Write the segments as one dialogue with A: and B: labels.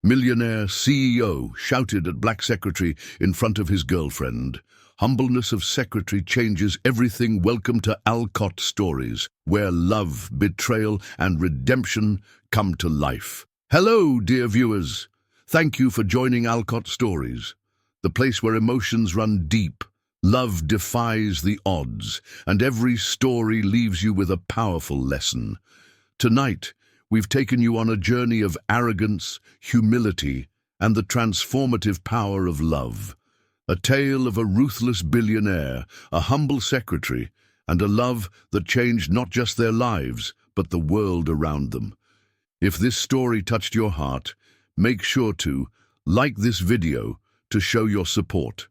A: Millionaire CEO shouted at black secretary in front of his girlfriend. Humbleness of secretary changes everything. Welcome to Alcott Stories, where love, betrayal, and redemption come to life. Hello, dear viewers. Thank you for joining Alcott Stories, the place where emotions run deep, love defies the odds, and every story leaves you with a powerful lesson. Tonight, we've taken you on a journey of arrogance, humility, and the transformative power of love. A tale of a ruthless billionaire, a humble secretary, and a love that changed not just their lives, but the world around them. If this story touched your heart, make sure to like this video to show your support.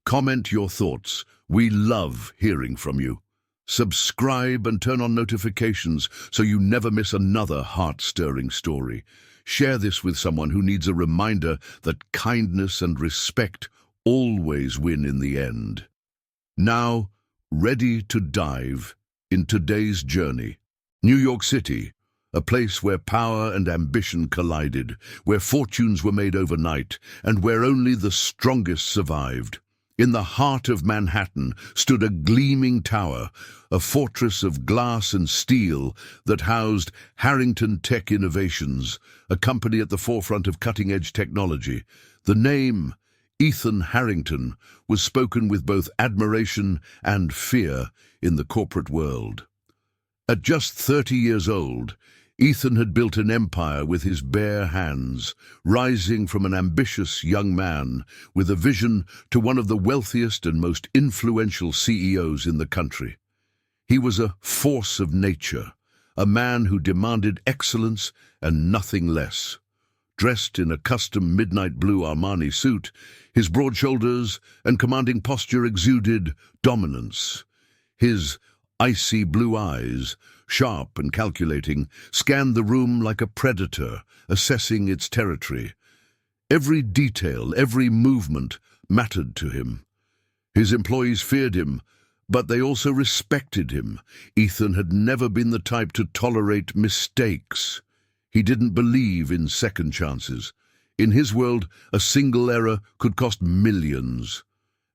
A: Comment your thoughts. We love hearing from you. Subscribe and turn on notifications so you never miss another heart-stirring story. Share this with someone who needs a reminder that kindness and respect always win in the end. Now, ready to dive in today's journey. New York City, a place where power and ambition collided, where fortunes were made overnight, and where only the strongest survived. In the heart of Manhattan stood a gleaming tower, a fortress of glass and steel that housed Harrington Tech Innovations, a company at the forefront of cutting-edge technology. The name, Ethan Harrington, was spoken with both admiration and fear in the corporate world. At just 30 years old, Ethan had built an empire with his bare hands, rising from an ambitious young man with a vision to one of the wealthiest and most influential CEOs in the country. He was a force of nature, a man who demanded excellence and nothing less. Dressed in a custom midnight blue Armani suit, his broad shoulders and commanding posture exuded dominance. His icy blue eyes, sharp and calculating, scanned the room like a predator, assessing its territory. Every detail, every movement mattered to him. His employees feared him, but they also respected him. Ethan had never been the type to tolerate mistakes. He didn't believe in second chances. In his world, a single error could cost millions,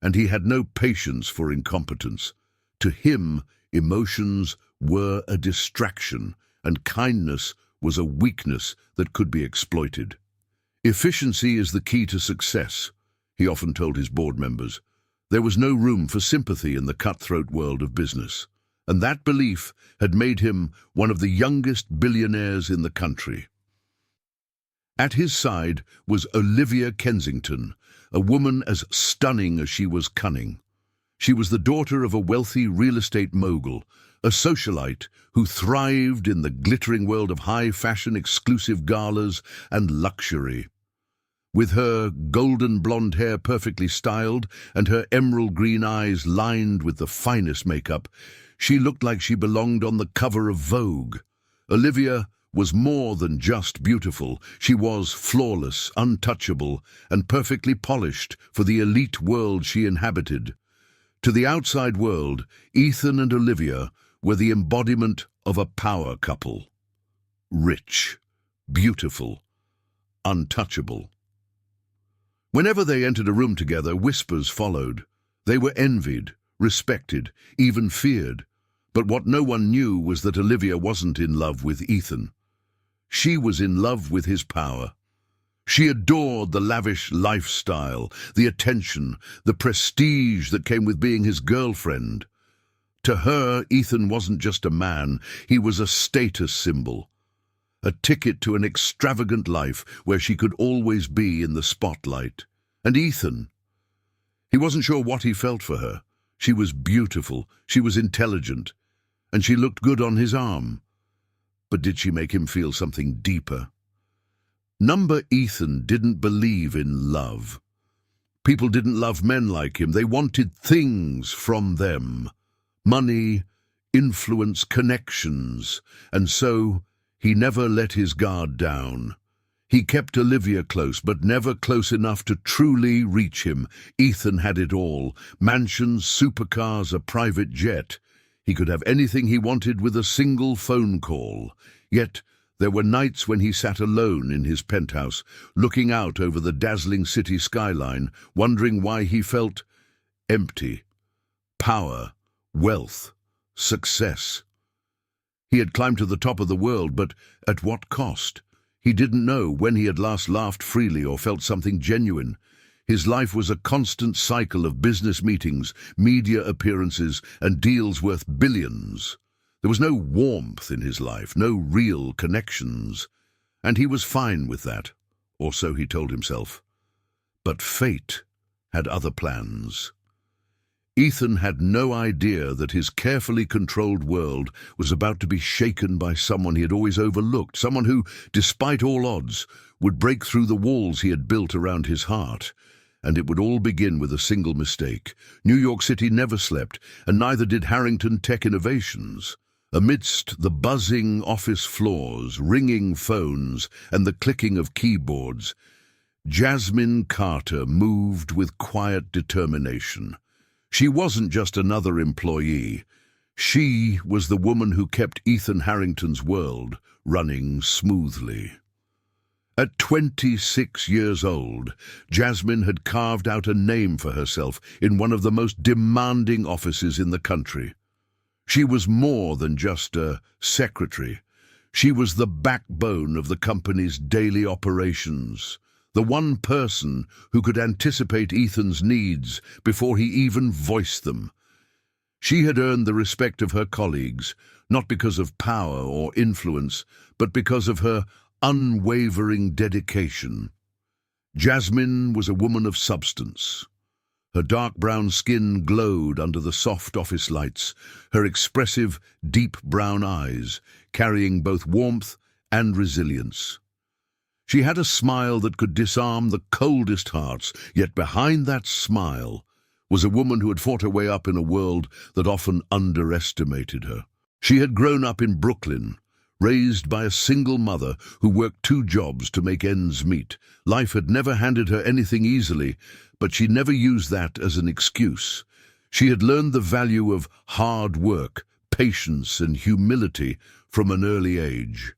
A: and he had no patience for incompetence. To him, emotions were a distraction, and kindness was a weakness that could be exploited. Efficiency is the key to success, he often told his board members. There was no room for sympathy in the cutthroat world of business, and that belief had made him one of the youngest billionaires in the country. At his side was Olivia Kensington, a woman as stunning as she was cunning. She was the daughter of a wealthy real estate mogul, a socialite who thrived in the glittering world of high-fashion exclusive galas and luxury. With her golden blonde hair perfectly styled and her emerald green eyes lined with the finest makeup, she looked like she belonged on the cover of Vogue. Olivia was more than just beautiful. She was flawless, untouchable, and perfectly polished for the elite world she inhabited. To the outside world, Ethan and Olivia were the embodiment of a power couple. Rich, beautiful, untouchable. Whenever they entered a room together, whispers followed. They were envied, respected, even feared. But what no one knew was that Olivia wasn't in love with Ethan. She was in love with his power. She adored the lavish lifestyle, the attention, the prestige that came with being his girlfriend. To her, Ethan wasn't just a man, he was a status symbol. A ticket to an extravagant life where she could always be in the spotlight. And Ethan? He wasn't sure what he felt for her. She was beautiful, she was intelligent, and she looked good on his arm. But did she make him feel something deeper? Number Ethan didn't believe in love. People didn't love men like him. They wanted things from them. Money, influence, connections. And so he never let his guard down. He kept Olivia close, but never close enough to truly reach him. Ethan had it all. Mansions, supercars, a private jet. He could have anything he wanted with a single phone call. Yet There were nights when he sat alone in his penthouse, looking out over the dazzling city skyline, wondering why he felt empty. Power, wealth, success. He had climbed to the top of the world, but at what cost? He didn't know when he had last laughed freely or felt something genuine. His life was a constant cycle of business meetings, media appearances, and deals worth billions. There was no warmth in his life, no real connections, and he was fine with that, or so he told himself. But fate had other plans. Ethan had no idea that his carefully controlled world was about to be shaken by someone he had always overlooked, someone who, despite all odds, would break through the walls he had built around his heart. And it would all begin with a single mistake. New York City never slept, and neither did Harrington Tech Innovations. Amidst the buzzing office floors, ringing phones, and the clicking of keyboards, Jasmine Carter moved with quiet determination. She wasn't just another employee. She was the woman who kept Ethan Harrington's world running smoothly. At 26 years old, Jasmine had carved out a name for herself in one of the most demanding offices in the country. She was more than just a secretary. She was the backbone of the company's daily operations, the one person who could anticipate Ethan's needs before he even voiced them. She had earned the respect of her colleagues, not because of power or influence, but because of her unwavering dedication. Jasmine was a woman of substance. Her dark brown skin glowed under the soft office lights, her expressive, deep brown eyes carrying both warmth and resilience. She had a smile that could disarm the coldest hearts, yet behind that smile was a woman who had fought her way up in a world that often underestimated her. She had grown up in Brooklyn, raised by a single mother who worked 2 jobs to make ends meet. Life had never handed her anything easily, but she never used that as an excuse. She had learned the value of hard work, patience, and humility from an early age.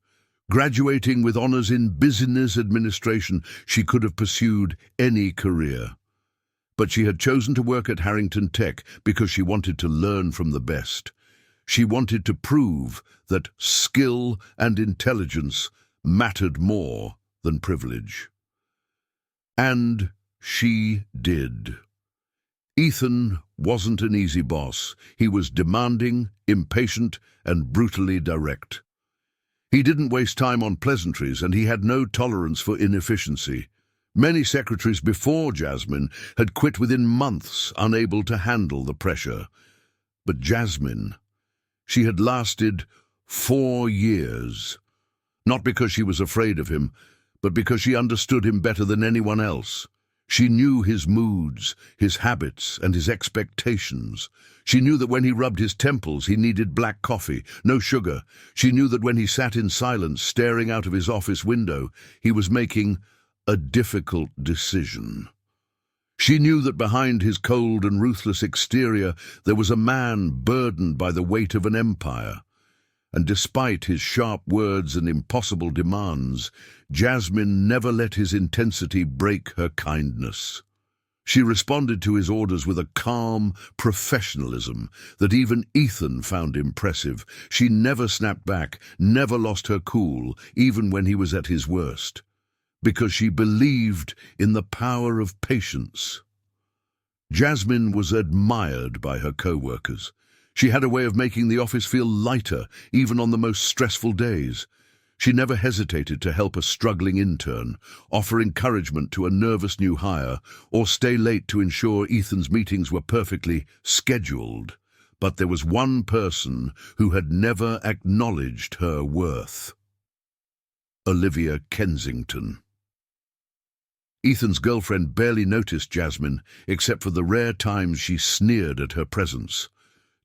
A: Graduating with honors in business administration, she could have pursued any career. But she had chosen to work at Harrington Tech because she wanted to learn from the best. She wanted to prove that skill and intelligence mattered more than privilege. And she did. Ethan wasn't an easy boss. He was demanding, impatient, and brutally direct. He didn't waste time on pleasantries, and he had no tolerance for inefficiency. Many secretaries before Jasmine had quit within months, unable to handle the pressure. But Jasmine, she had lasted 4 years. Not because she was afraid of him, but because she understood him better than anyone else. She knew his moods, his habits, and his expectations. She knew that when he rubbed his temples, he needed black coffee, no sugar. She knew that when he sat in silence, staring out of his office window, he was making a difficult decision. She knew that behind his cold and ruthless exterior, there was a man burdened by the weight of an empire. And despite his sharp words and impossible demands, Jasmine never let his intensity break her kindness. She responded to his orders with a calm professionalism that even Ethan found impressive. She never snapped back, never lost her cool, even when he was at his worst, because she believed in the power of patience. Jasmine was admired by her co-workers. She had a way of making the office feel lighter, even on the most stressful days. She never hesitated to help a struggling intern, offer encouragement to a nervous new hire, or stay late to ensure Ethan's meetings were perfectly scheduled. But there was one person who had never acknowledged her worth: Olivia Kensington. Ethan's girlfriend barely noticed Jasmine, except for the rare times she sneered at her presence.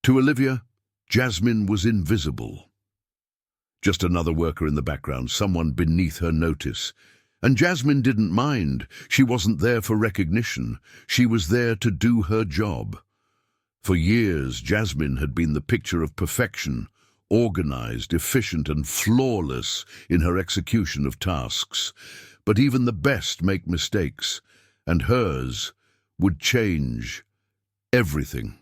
A: To Olivia, Jasmine was invisible. Just another worker in the background, someone beneath her notice. And Jasmine didn't mind. She wasn't there for recognition. She was there to do her job. For years, Jasmine had been the picture of perfection, organized, efficient, and flawless in her execution of tasks. But even the best make mistakes, and hers would change everything.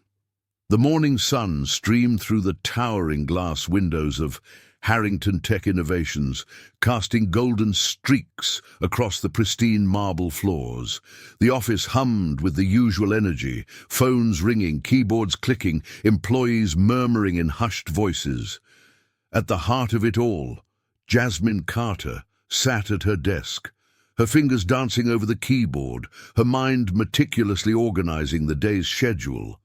A: The morning sun streamed through the towering glass windows of Harrington Tech Innovations, casting golden streaks across the pristine marble floors. The office hummed with the usual energy, phones ringing, keyboards clicking, employees murmuring in hushed voices. At the heart of it all, Jasmine Carter sat at her desk, her fingers dancing over the keyboard, her mind meticulously organizing the day's schedule.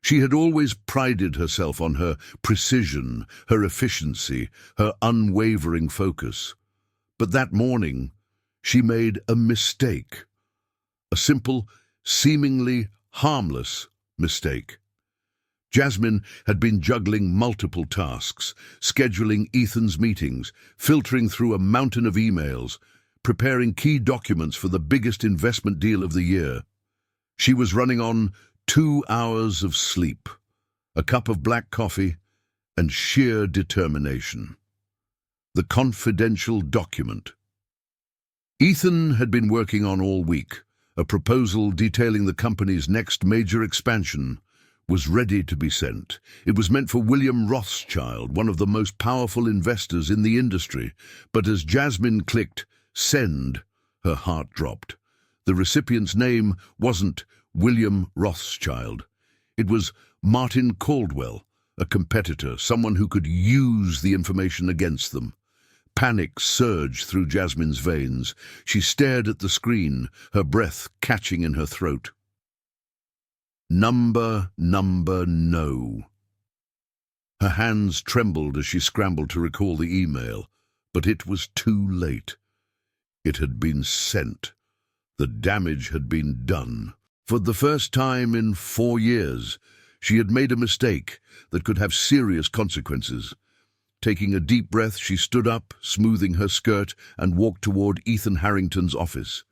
A: She had always prided herself on her precision, her efficiency, her unwavering focus. But that morning, she made a mistake. A simple, seemingly harmless mistake. Jasmine had been juggling multiple tasks, scheduling Ethan's meetings, filtering through a mountain of emails, preparing key documents for the biggest investment deal of the year. She was running on 2 hours of sleep, a cup of black coffee, and sheer determination. The confidential document. Ethan had been working on all week. A proposal detailing the company's next major expansion was ready to be sent. It was meant for William Rothschild, one of the most powerful investors in the industry. But as Jasmine clicked send, her heart dropped. The recipient's name wasn't William Rothschild. It was Martin Caldwell, a competitor, someone who could use the information against them. Panic surged through Jasmine's veins. She stared at the screen, her breath catching in her throat. Number, no. Her hands trembled as she scrambled to recall the email, but it was too late. It had been sent. The damage had been done. For the first time in 4 years, she had made a mistake that could have serious consequences. Taking a deep breath, she stood up, smoothing her skirt, and walked toward Ethan Harrington's office.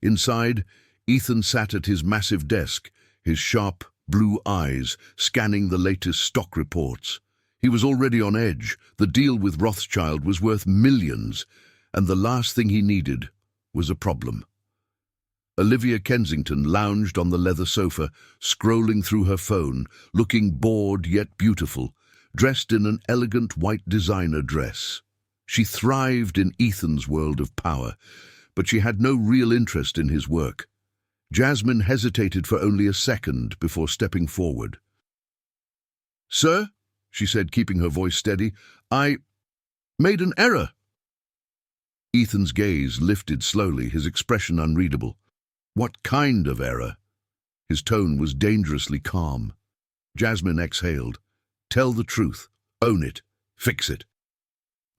A: Inside, Ethan sat at his massive desk, his sharp blue eyes scanning the latest stock reports. He was already on edge. The deal with Rothschild was worth millions, and the last thing he needed was a problem. Olivia Kensington lounged on the leather sofa, scrolling through her phone, looking bored yet beautiful, dressed in an elegant white designer dress. She thrived in Ethan's world of power, but she had no real interest in his work. Jasmine hesitated for only a second before stepping forward. "Sir," she said, keeping her voice steady, "I made an error." Ethan's gaze lifted slowly, his expression unreadable. What kind of error? His tone was dangerously calm. Jasmine exhaled. "Tell the truth. Own it. Fix it."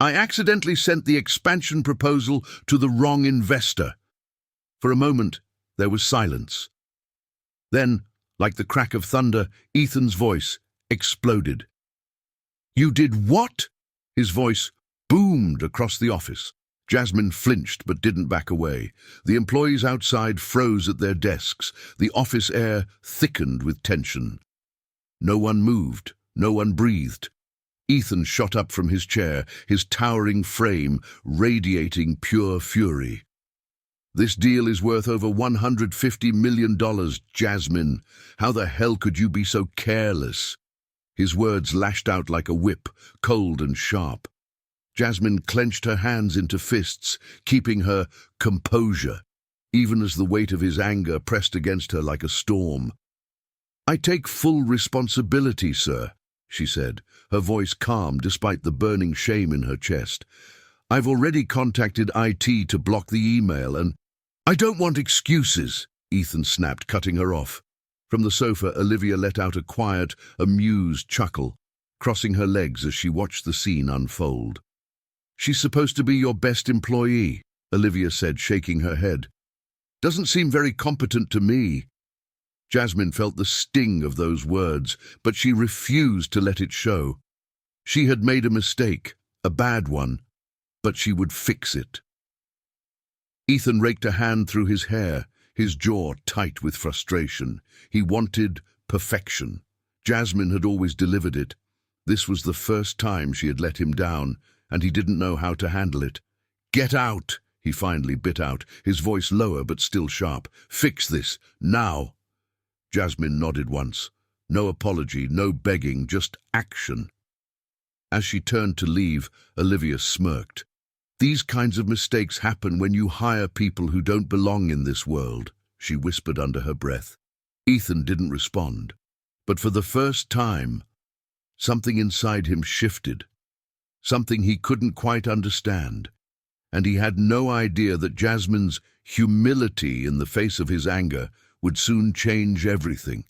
A: "I accidentally sent the expansion proposal to the wrong investor." For a moment, there was silence. Then, like the crack of thunder, Ethan's voice exploded. "You did what?" His voice boomed across the office. Jasmine flinched but didn't back away. The employees outside froze at their desks. The office air thickened with tension. No one moved. No one breathed. Ethan shot up from his chair, his towering frame radiating pure fury. "This deal is worth over $150 million, Jasmine. How the hell could you be so careless?" His words lashed out like a whip, cold and sharp. Jasmine clenched her hands into fists, keeping her composure, even as the weight of his anger pressed against her like a storm. "I take full responsibility, sir," she said, her voice calm despite the burning shame in her chest. "I've already contacted IT to block the email, and—" "I don't want excuses," Ethan snapped, cutting her off. From the sofa, Olivia let out a quiet, amused chuckle, crossing her legs as she watched the scene unfold. "She's supposed to be your best employee," Olivia said, shaking her head. "Doesn't seem very competent to me." Jasmine felt the sting of those words, but she refused to let it show. She had made a mistake, a bad one, but she would fix it. Ethan raked a hand through his hair, his jaw tight with frustration. He wanted perfection. Jasmine had always delivered it, This was the first time she had let him down, and he didn't know how to handle it. "Get out!" he finally bit out, his voice lower but still sharp. "Fix this, now!" Jasmine nodded once. No apology, no begging, just action. As she turned to leave, Olivia smirked. "These kinds of mistakes happen when you hire people who don't belong in this world," she whispered under her breath. Ethan didn't respond, but for the first time, something inside him shifted, something he couldn't quite understand, and he had no idea that Jasmine's humility in the face of his anger would soon change everything.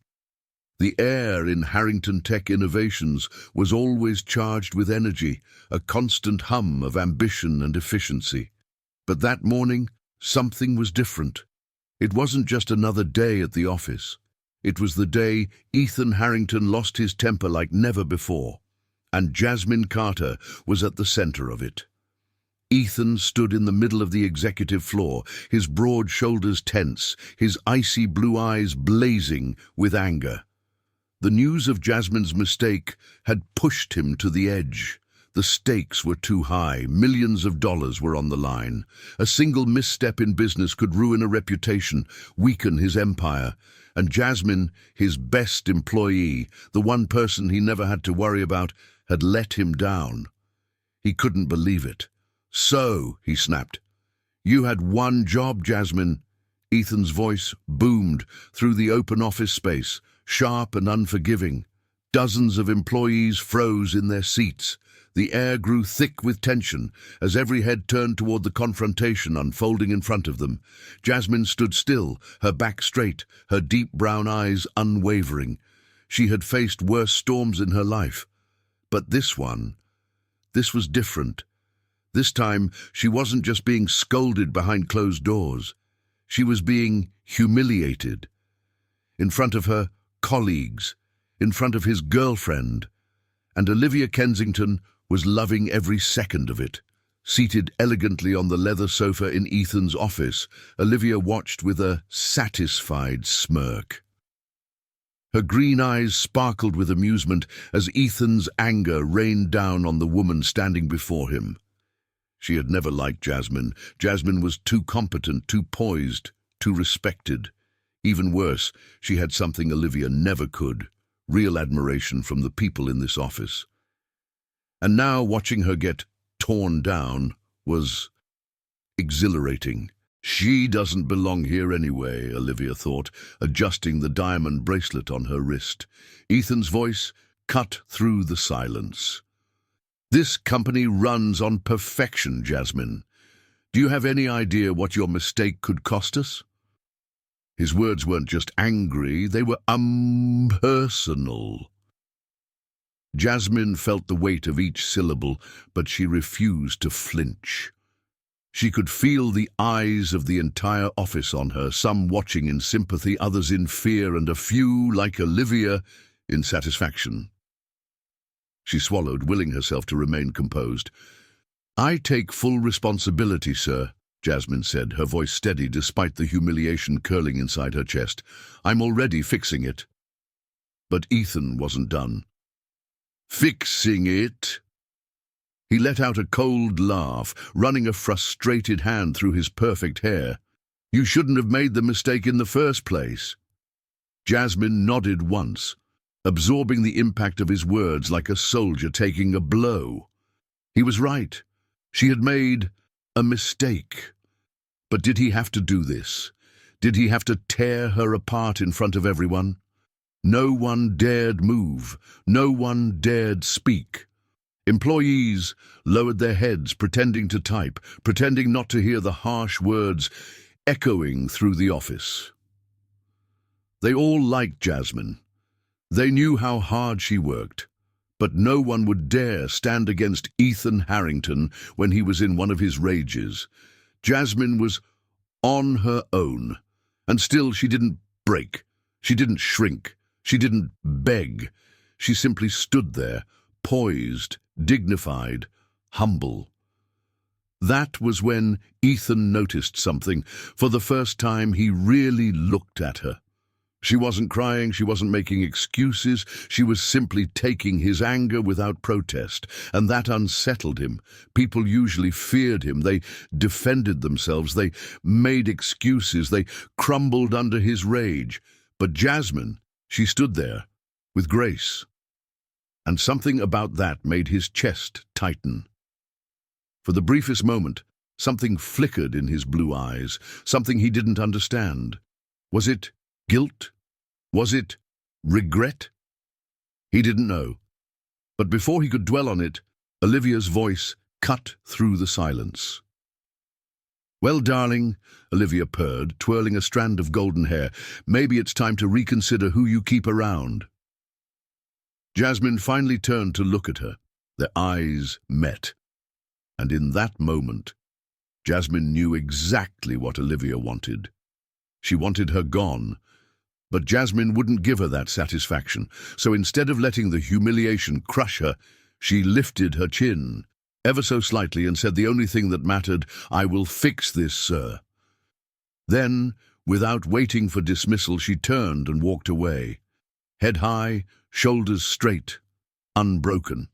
A: The air in Harrington Tech Innovations was always charged with energy, a constant hum of ambition and efficiency. But that morning, something was different. It wasn't just another day at the office. It was the day Ethan Harrington lost his temper like never before, and Jasmine Carter was at the center of it. Ethan stood in the middle of the executive floor, his broad shoulders tense, his icy blue eyes blazing with anger. The news of Jasmine's mistake had pushed him to the edge. The stakes were too high, millions of dollars were on the line. A single misstep in business could ruin a reputation, weaken his empire. And Jasmine, his best employee, the one person he never had to worry about, had let him down. He couldn't believe it. "So," he snapped, "you had one job, Jasmine." Ethan's voice boomed through the open office space, sharp and unforgiving. Dozens of employees froze in their seats. The air grew thick with tension as every head turned toward the confrontation unfolding in front of them. Jasmine stood still, her back straight, her deep brown eyes unwavering. She had faced worse storms in her life. But this was different. This time, she wasn't just being scolded behind closed doors. She was being humiliated. In front of her colleagues, in front of his girlfriend, and Olivia Kensington was loving every second of it. Seated elegantly on the leather sofa in Ethan's office, Olivia watched with a satisfied smirk. Her green eyes sparkled with amusement as Ethan's anger rained down on the woman standing before him. She had never liked Jasmine. Jasmine was too competent, too poised, too respected. Even worse, she had something Olivia never could: real admiration from the people in this office. And now watching her get torn down was exhilarating. She doesn't belong here anyway, Olivia thought, adjusting the diamond bracelet on her wrist. Ethan's voice cut through the silence. "This company runs on perfection, Jasmine. Do you have any idea what your mistake could cost us?" His words weren't just angry, they were personal. Jasmine felt the weight of each syllable, but she refused to flinch. She could feel the eyes of the entire office on her, some watching in sympathy, others in fear, and a few, like Olivia, in satisfaction. She swallowed, willing herself to remain composed. "I take full responsibility, sir," Jasmine said, her voice steady despite the humiliation curling inside her chest. "I'm already fixing it." But Ethan wasn't done. "Fixing it?" He let out a cold laugh, running a frustrated hand through his perfect hair. "You shouldn't have made the mistake in the first place." Jasmine nodded once, absorbing the impact of his words like a soldier taking a blow. He was right. She had made a mistake. But did he have to do this? Did he have to tear her apart in front of everyone? No one dared move. No one dared speak. Employees lowered their heads, pretending to type, pretending not to hear the harsh words echoing through the office. They all liked Jasmine. They knew how hard she worked. But no one would dare stand against Ethan Harrington when he was in one of his rages. Jasmine was on her own, and still she didn't break. She didn't shrink. She didn't beg. She simply stood there, poised, dignified, humble. That was when Ethan noticed something. For the first time, he really looked at her. She wasn't crying, she wasn't making excuses, she was simply taking his anger without protest, and that unsettled him. People usually feared him, they defended themselves, they made excuses, they crumbled under his rage. But Jasmine, she stood there, with grace, and something about that made his chest tighten. For the briefest moment, something flickered in his blue eyes, something he didn't understand. Was it guilt? Was it regret? He didn't know. But before he could dwell on it, Olivia's voice cut through the silence. "Well, darling," Olivia purred, twirling a strand of golden hair, "maybe it's time to reconsider who you keep around." Jasmine finally turned to look at her. Their eyes met. And in that moment, Jasmine knew exactly what Olivia wanted. She wanted her gone. But Jasmine wouldn't give her that satisfaction, so instead of letting the humiliation crush her, she lifted her chin, ever so slightly, and said the only thing that mattered, "I will fix this, sir." Then, without waiting for dismissal, she turned and walked away, head high, shoulders straight, unbroken.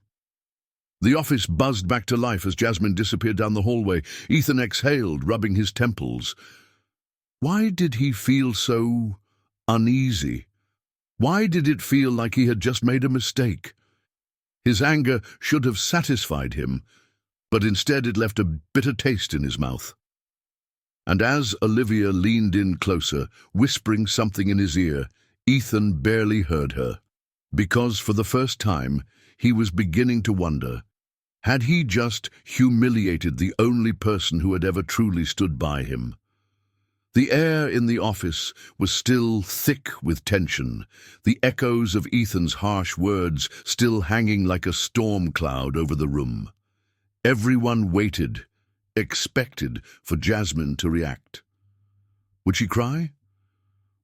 A: The office buzzed back to life as Jasmine disappeared down the hallway. Ethan exhaled, rubbing his temples. Why did he feel so uneasy? Why did it feel like he had just made a mistake? His anger should have satisfied him, but instead it left a bitter taste in his mouth. And as Olivia leaned in closer, whispering something in his ear, Ethan barely heard her, because for the first time he was beginning to wonder, had he just humiliated the only person who had ever truly stood by him? The air in the office was still thick with tension, the echoes of Ethan's harsh words still hanging like a storm cloud over the room. Everyone waited, expected for Jasmine to react. Would she cry?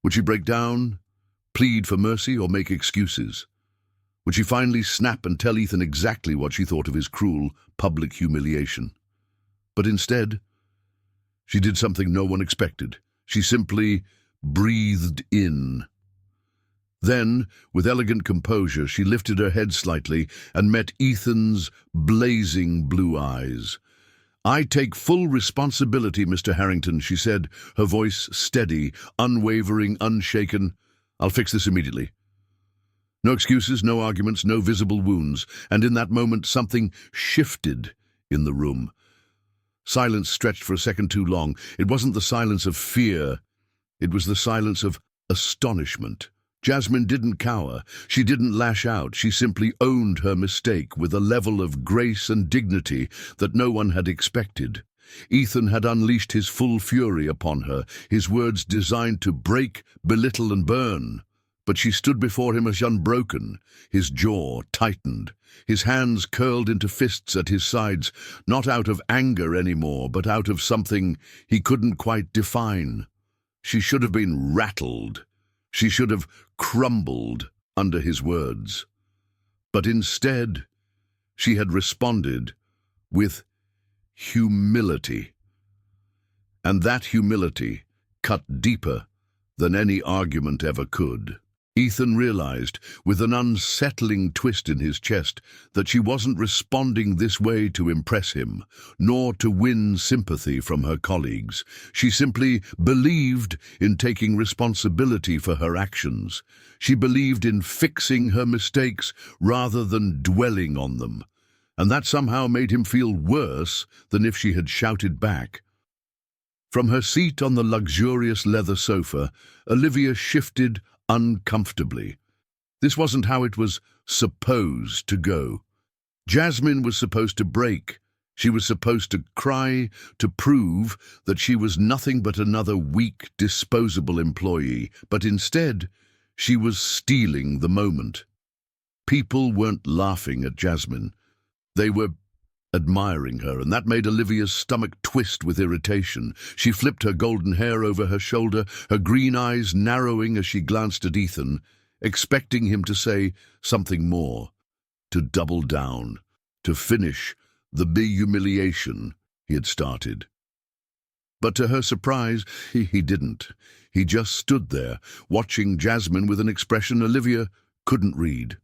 A: Would she break down, plead for mercy, or make excuses? Would she finally snap and tell Ethan exactly what she thought of his cruel public humiliation? But instead, she did something no one expected. She simply breathed in. Then, with elegant composure, she lifted her head slightly and met Ethan's blazing blue eyes. "I take full responsibility, Mr. Harrington," she said, her voice steady, unwavering, unshaken. "I'll fix this immediately." No excuses, no arguments, no visible wounds, and in that moment something shifted in the room. Silence stretched for a second too long. It wasn't the silence of fear. It was the silence of astonishment. Jasmine didn't cower. She didn't lash out. She simply owned her mistake with a level of grace and dignity that no one had expected. Ethan had unleashed his full fury upon her, his words designed to break, belittle, and burn. But she stood before him as unbroken, his jaw tightened, his hands curled into fists at his sides, not out of anger anymore, but out of something he couldn't quite define. She should have been rattled. She should have crumbled under his words. But instead, she had responded with humility. And that humility cut deeper than any argument ever could. Ethan realized, with an unsettling twist in his chest, that she wasn't responding this way to impress him, nor to win sympathy from her colleagues. She simply believed in taking responsibility for her actions. She believed in fixing her mistakes rather than dwelling on them. And that somehow made him feel worse than if she had shouted back. From her seat on the luxurious leather sofa, Olivia shifted uncomfortably. This wasn't how it was supposed to go. Jasmine was supposed to break. She was supposed to cry, to prove that she was nothing but another weak, disposable employee. But instead, she was stealing the moment. People weren't laughing at Jasmine. They were admiring her, and that made Olivia's stomach twist with irritation. She flipped her golden hair over her shoulder, her green eyes narrowing as she glanced at Ethan, expecting him to say something more, to double down, to finish the big humiliation he had started. But to her surprise, he didn't. He just stood there, watching Jasmine with an expression Olivia couldn't read.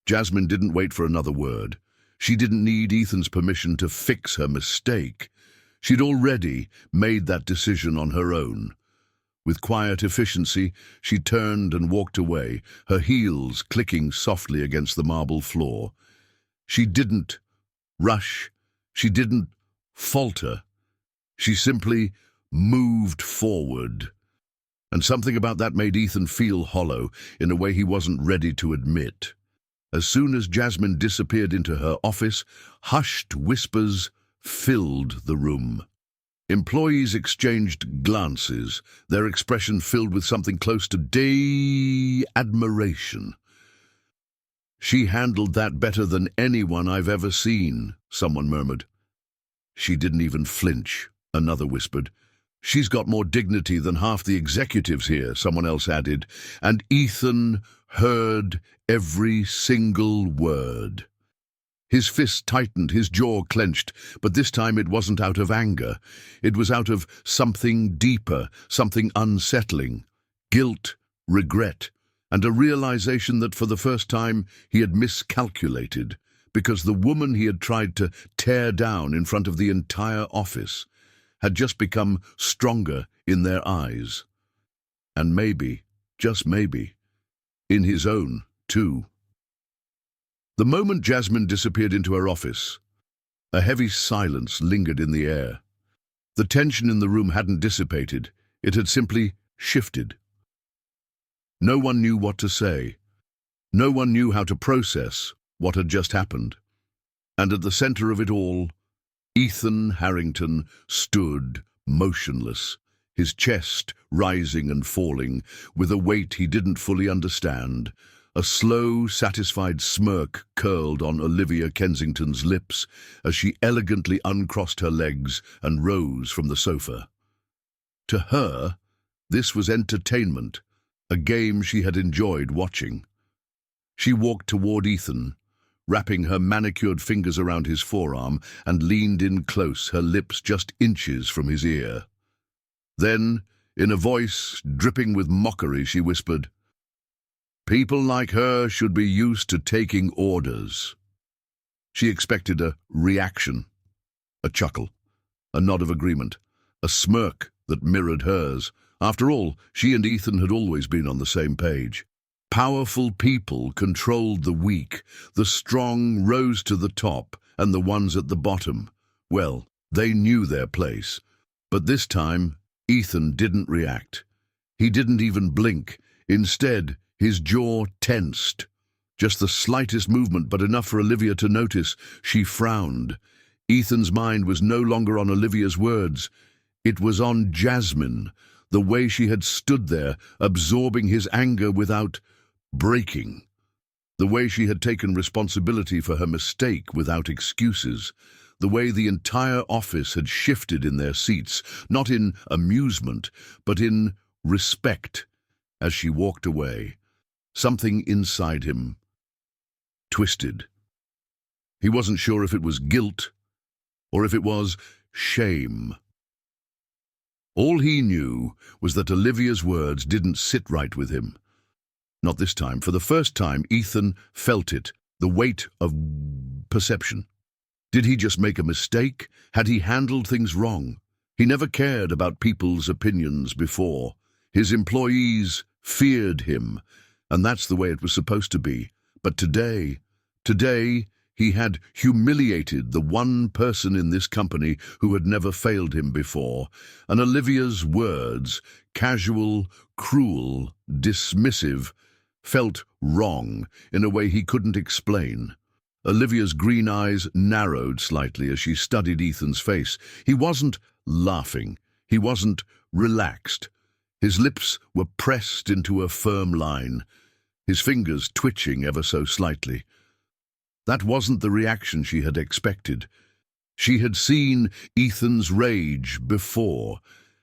A: Jasmine didn't wait for another word. She didn't need Ethan's permission to fix her mistake. She'd already made that decision on her own. With quiet efficiency, she turned and walked away, her heels clicking softly against the marble floor. She didn't rush. She didn't falter. She simply moved forward. And something about that made Ethan feel hollow in a way he wasn't ready to admit. As soon as Jasmine disappeared into her office, hushed whispers filled the room. Employees exchanged glances, their expression filled with something close to admiration. "She handled that better than anyone I've ever seen," someone murmured. "She didn't even flinch," another whispered. "She's got more dignity than half the executives here," someone else added, and Ethan heard every single word. His fist tightened, his jaw clenched, but this time it wasn't out of anger. It was out of something deeper, something unsettling. Guilt, regret, and a realization that for the first time he had miscalculated, because the woman he had tried to tear down in front of the entire office had just become stronger in their eyes. And maybe, just maybe, in his own, too. The moment Jasmine disappeared into her office, a heavy silence lingered in the air. The tension in the room hadn't dissipated, it had simply shifted. No one knew what to say. No one knew how to process what had just happened. And at the center of it all, Ethan Harrington stood motionless, his chest rising and falling with a weight he didn't fully understand. A slow, satisfied smirk curled on Olivia Kensington's lips as she elegantly uncrossed her legs and rose from the sofa. To her, this was entertainment, a game she had enjoyed watching. She walked toward Ethan, wrapping her manicured fingers around his forearm, and leaned in close, her lips just inches from his ear. Then, in a voice dripping with mockery, she whispered, "People like her should be used to taking orders." She expected a reaction, a chuckle, a nod of agreement, a smirk that mirrored hers. After all, she and Ethan had always been on the same page. Powerful people controlled the weak, the strong rose to the top, and the ones at the bottom, well, they knew their place. But this time, Ethan didn't react. He didn't even blink. Instead, his jaw tensed. Just the slightest movement, but enough for Olivia to notice. She frowned. Ethan's mind was no longer on Olivia's words. It was on Jasmine, the way she had stood there, absorbing his anger without breaking. The way she had taken responsibility for her mistake without excuses. The way the entire office had shifted in their seats, not in amusement, but in respect, as she walked away. Something inside him twisted. He wasn't sure if it was guilt or if it was shame. All he knew was that Olivia's words didn't sit right with him. Not this time. For the first time, Ethan felt it, the weight of perception. Did he just make a mistake? Had he handled things wrong? He never cared about people's opinions before. His employees feared him, and that's the way it was supposed to be. But today, he had humiliated the one person in this company who had never failed him before, and Olivia's words, casual, cruel, dismissive, felt wrong in a way he couldn't explain. Olivia's green eyes narrowed slightly as she studied Ethan's face. He wasn't laughing. He wasn't relaxed. His lips were pressed into a firm line, his fingers twitching ever so slightly. That wasn't the reaction she had expected. She had seen Ethan's rage before,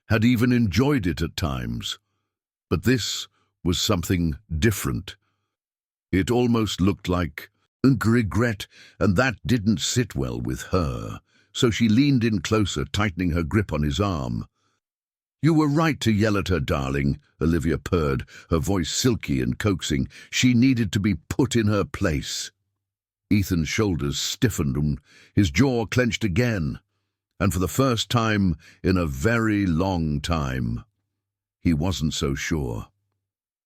A: had even enjoyed it at times. But this was something different. It almost looked like regret, and that didn't sit well with her. So she leaned in closer, tightening her grip on his arm. "You were right to yell at her, darling," Olivia purred, her voice silky and coaxing. "She needed to be put in her place." Ethan's shoulders stiffened and his jaw clenched again, and for the first time in a very long time, he wasn't so sure.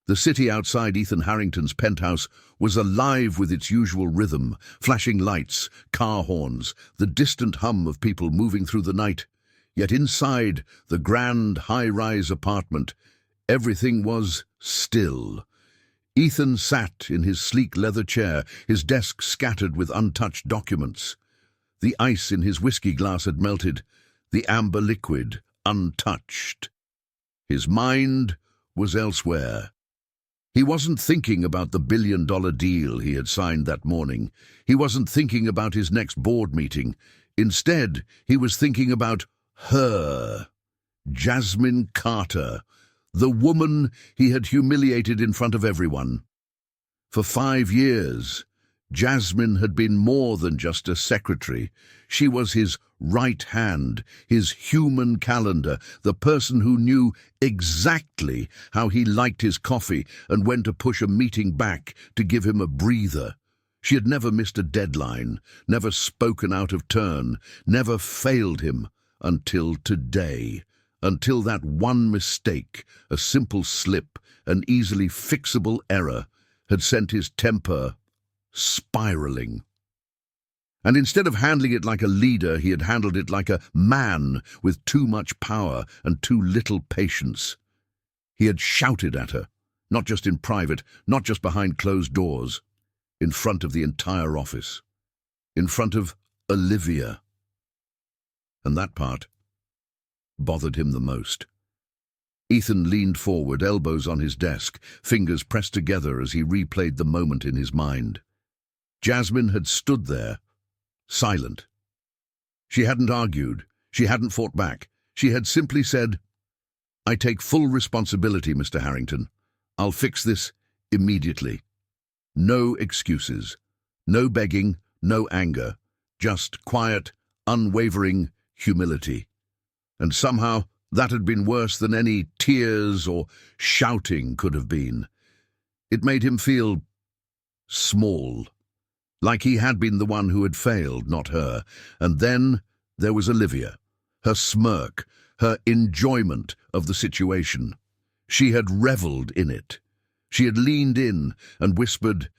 A: The city outside Ethan Harrington's penthouse was alive with its usual rhythm, flashing lights, car horns, the distant hum of people moving through the night. Yet inside the grand high-rise apartment, everything was still. Ethan sat in his sleek leather chair, his desk scattered with untouched documents. The ice in his whiskey glass had melted, the amber liquid untouched. His mind was elsewhere. He wasn't thinking about the billion-dollar deal he had signed that morning. He wasn't thinking about his next board meeting. Instead, he was thinking about her, Jasmine Carter, the woman he had humiliated in front of everyone. For 5 years, Jasmine had been more than just a secretary. She was his right hand, his human calendar, the person who knew exactly how he liked his coffee and when to push a meeting back to give him a breather. She had never missed a deadline, never spoken out of turn, never failed him until today. Until that one mistake, a simple slip, an easily fixable error, had sent his temper spiraling. And instead of handling it like a leader, he had handled it like a man with too much power and too little patience. He had shouted at her, not just in private, not just behind closed doors, in front of the entire office, in front of Olivia. And that part bothered him the most. Ethan leaned forward, elbows on his desk, fingers pressed together as he replayed the moment in his mind. Jasmine had stood there, silent. She hadn't argued. She hadn't fought back. She had simply said, "I take full responsibility, Mr. Harrington. I'll fix this immediately." No excuses. No begging, no anger. Just quiet, unwavering humility. And somehow that had been worse than any tears or shouting could have been. It made him feel small, like he had been the one who had failed, not her. And then there was Olivia, her smirk, her enjoyment of the situation. She had reveled in it. She had leaned in and whispered,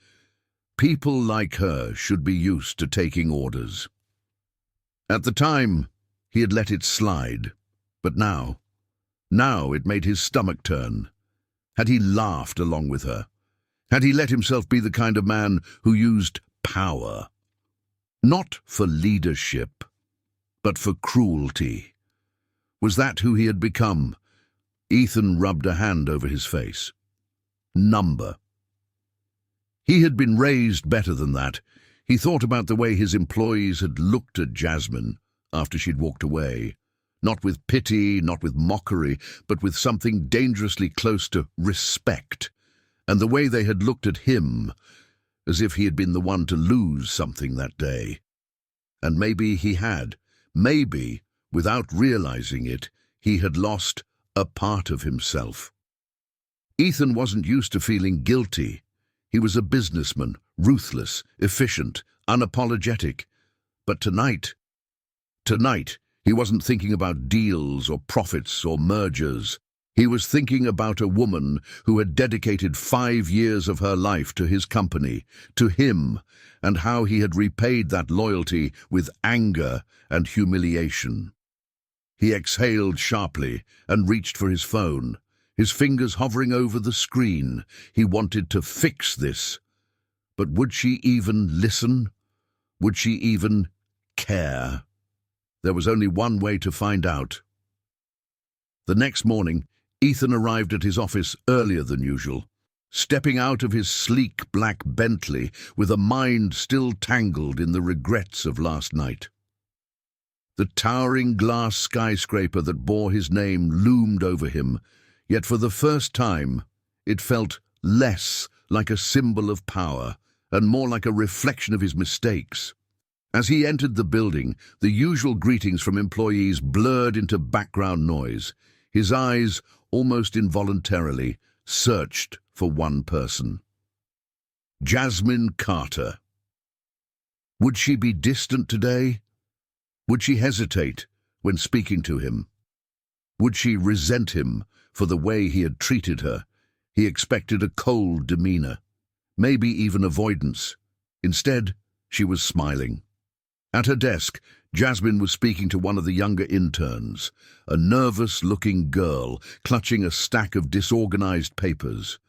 A: "People like her should be used to taking orders." At the time, he had let it slide, but now it made his stomach turn. Had he laughed along with her? Had he let himself be the kind of man who used power? Not for leadership, but for cruelty. Was that who he had become? Ethan rubbed a hand over his face. Number. He had been raised better than that. He thought about the way his employees had looked at Jasmine after she'd walked away. Not with pity, not with mockery, but with something dangerously close to respect. And the way they had looked at him, as if he had been the one to lose something that day. And maybe he had. Maybe, without realizing it, he had lost a part of himself. Ethan wasn't used to feeling guilty. He was a businessman, ruthless, efficient, unapologetic. But tonight, he wasn't thinking about deals or profits or mergers. He was thinking about a woman who had dedicated 5 years of her life to his company, to him, and how he had repaid that loyalty with anger and humiliation. He exhaled sharply and reached for his phone, his fingers hovering over the screen. He wanted to fix this. But would she even listen? Would she even care? There was only one way to find out. The next morning, Ethan arrived at his office earlier than usual, stepping out of his sleek black Bentley with a mind still tangled in the regrets of last night. The towering glass skyscraper that bore his name loomed over him, yet for the first time it felt less like a symbol of power and more like a reflection of his mistakes. As he entered the building, the usual greetings from employees blurred into background noise. His eyes, almost involuntarily, searched for one person. Jasmine Carter. Would she be distant today? Would she hesitate when speaking to him? Would she resent him for the way he had treated her? He expected a cold demeanor, maybe even avoidance. Instead, she was smiling. At her desk, Jasmine was speaking to one of the younger interns, a nervous-looking girl clutching a stack of disorganized papers.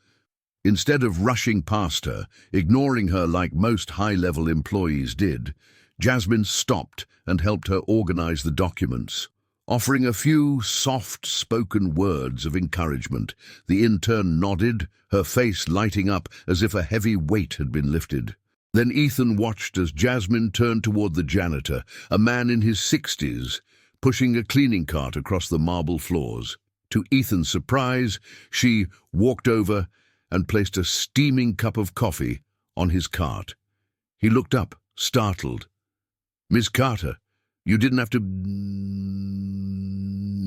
A: Instead of rushing past her, ignoring her like most high-level employees did, Jasmine stopped and helped her organize the documents. Offering a few soft-spoken words of encouragement, the intern nodded, her face lighting up as if a heavy weight had been lifted. Then Ethan watched as Jasmine turned toward the janitor, a man in his 60s, pushing a cleaning cart across the marble floors. To Ethan's surprise, she walked over and placed a steaming cup of coffee on his cart. He looked up, startled. "Miss Carter, you didn't have to—"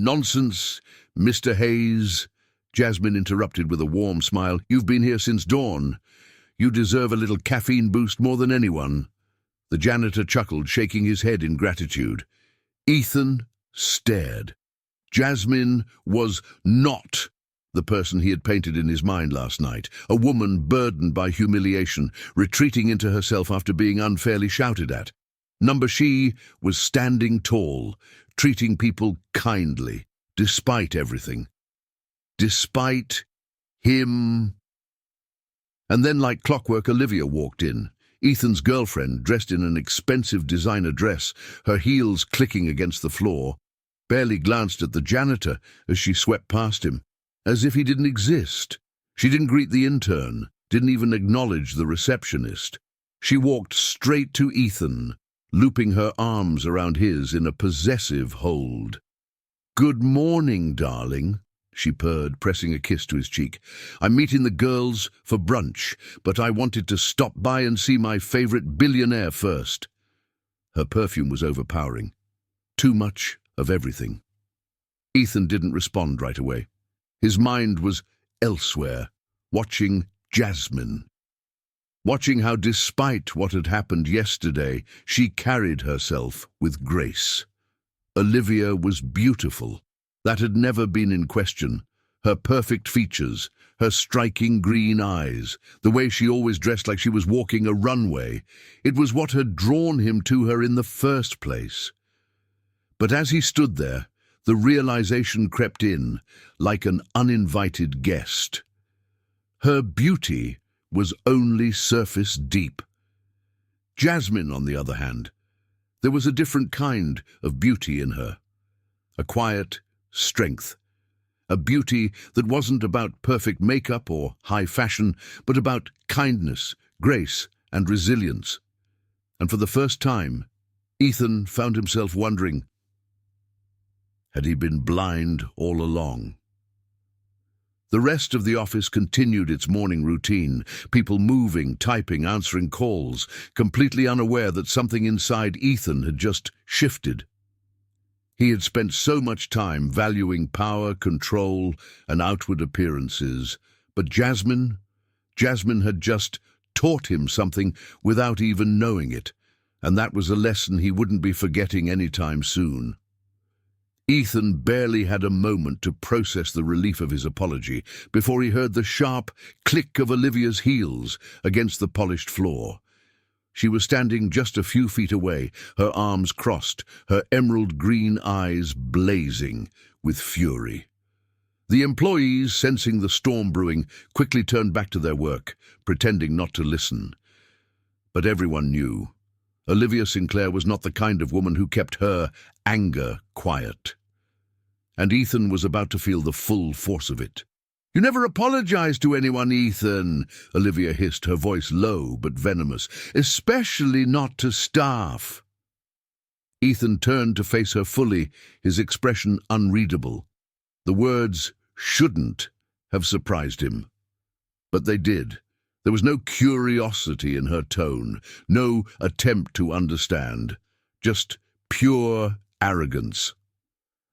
A: "Nonsense, Mr. Hayes," Jasmine interrupted with a warm smile. "You've been here since dawn. You deserve a little caffeine boost more than anyone." The janitor chuckled, shaking his head in gratitude. Ethan stared. Jasmine was not the person he had painted in his mind last night, a woman burdened by humiliation, retreating into herself after being unfairly shouted at. She was standing tall, treating people kindly, despite everything. Despite him. And then, like clockwork, Olivia walked in, Ethan's girlfriend, dressed in an expensive designer dress, her heels clicking against the floor, barely glanced at the janitor as she swept past him, as if he didn't exist. She didn't greet the intern, didn't even acknowledge the receptionist. She walked straight to Ethan, looping her arms around his in a possessive hold. "Good morning, darling," she purred, pressing a kiss to his cheek. "I'm meeting the girls for brunch, but I wanted to stop by and see my favorite billionaire first." Her perfume was overpowering. Too much of everything. Ethan didn't respond right away. His mind was elsewhere, watching Jasmine. Watching how, despite what had happened yesterday, she carried herself with grace. Olivia was beautiful. That had never been in question. Her perfect features, her striking green eyes, the way she always dressed like she was walking a runway. It was what had drawn him to her in the first place. But as he stood there, the realization crept in, like an uninvited guest. Her beauty was only surface deep. Jasmine, on the other hand, there was a different kind of beauty in her. A quiet strength. A beauty that wasn't about perfect makeup or high fashion, but about kindness, grace, and resilience. And for the first time, Ethan found himself wondering, had he been blind all along? The rest of the office continued its morning routine, people moving, typing, answering calls, completely unaware that something inside Ethan had just shifted. He had spent so much time valuing power, control, and outward appearances, but Jasmine had just taught him something without even knowing it, and that was a lesson he wouldn't be forgetting anytime soon. Ethan barely had a moment to process the relief of his apology before he heard the sharp click of Olivia's heels against the polished floor. She was standing just a few feet away, her arms crossed, her emerald green eyes blazing with fury. The employees, sensing the storm brewing, quickly turned back to their work, pretending not to listen. But everyone knew. Olivia Sinclair was not the kind of woman who kept her anger quiet. And Ethan was about to feel the full force of it. "You never apologized to anyone, Ethan," Olivia hissed, her voice low but venomous. "Especially not to staff." Ethan turned to face her fully, his expression unreadable. The words shouldn't have surprised him. But they did. There was no curiosity in her tone, no attempt to understand, just pure arrogance.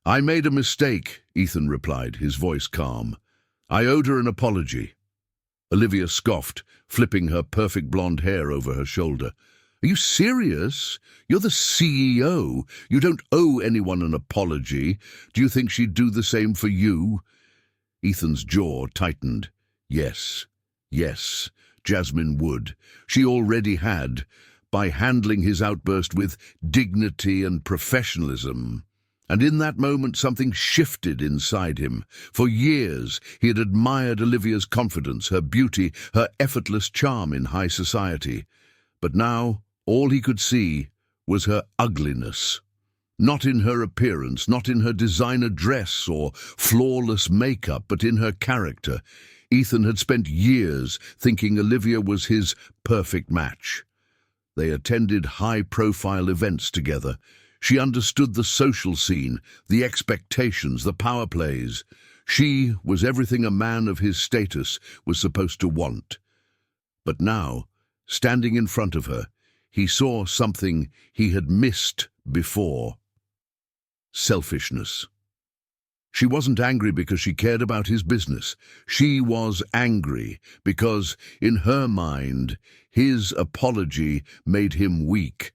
A: "I made a mistake," Ethan replied, his voice calm. "I owed her an apology." Olivia scoffed, flipping her perfect blonde hair over her shoulder. "Are you serious? You're the CEO. You don't owe anyone an apology. Do you think she'd do the same for you?" Ethan's jaw tightened. Yes, yes, Jasmine would. She already had, by handling his outburst with dignity and professionalism. And in that moment something shifted inside him. For years he had admired Olivia's confidence, her beauty, her effortless charm in high society. But now all he could see was her ugliness. Not in her appearance, not in her designer dress or flawless makeup, but in her character. Ethan had spent years thinking Olivia was his perfect match. They attended high-profile events together. She understood the social scene, the expectations, the power plays. She was everything a man of his status was supposed to want. But now, standing in front of her, he saw something he had missed before. Selfishness. She wasn't angry because she cared about his business. She was angry because, in her mind, his apology made him weak.